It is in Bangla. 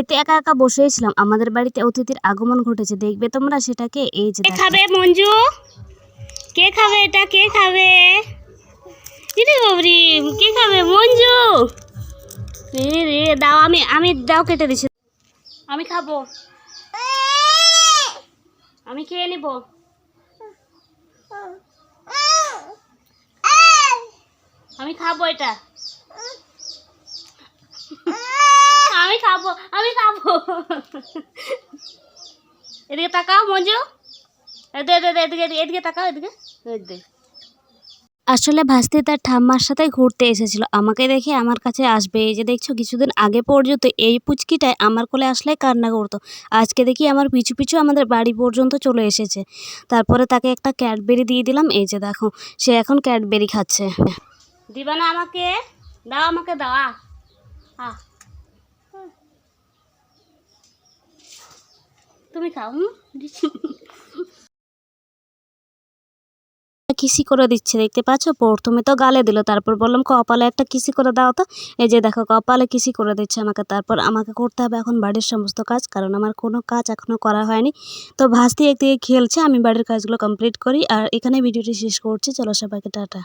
এতে একা একা বসেছিলাম, আমাদের বাড়িতে অতিথির আগমন ঘটেছে, দেখবে তোমরা সেটাকে। এই যে খাবে মঞ্জু, কে খাবে এটা, কে খাবে? রে বাবরি, কে খাবে? মঞ্জু রে দাও, আমি দাও, কেটে দিছি, আমি খাবো, আমি খেয়ে নিব। আমি খাবো এটা, আমি খাবো, আমি খাবো। এদিকে তাকাও মঞ্জু, এদিকে তাকাও, এদিকে। আসলে ভাস্তি তার ঠাম্মার সাথে ঘুরতে এসেছিল, আমাকে দেখে আমার কাছে আসবে। এই যে দেখছো, কিছুদিন আগে পর্যন্ত এই পুচকিটায় আমার কোলে আসলে কান্না করতো, আজকে দেখি আমার পিছু পিছু আমাদের বাড়ি পর্যন্ত চলে এসেছে। তারপরে তাকে একটা ক্যাডবেরি দিয়ে দিলাম, এই যে দেখো সে এখন ক্যাডবেরি খাচ্ছে। দিবা না আমাকে? দাও, আমাকে দাও। তুমি খাও। কিসি করে দিচ্ছে, দেখতে পাচ্ছ? প্রথমে তো গালে দিল, তারপর বললাম কপালে একটা কিসি করে দাও তো। এই যে দেখো কপালে কিসি করে দিচ্ছে আমাকে। তারপর আমাকে করতে হবে এখন বাড়ির সমস্ত কাজ, কারণ আমার কোনো কাজ এখনো করা হয়নি। তো ভাস্তি একদিকে খেলছে, আমি বাড়ির কাজগুলো কমপ্লিট করি। আর এখানে ভিডিওটি শেষ করছি, চলো সবাইকে টাটা।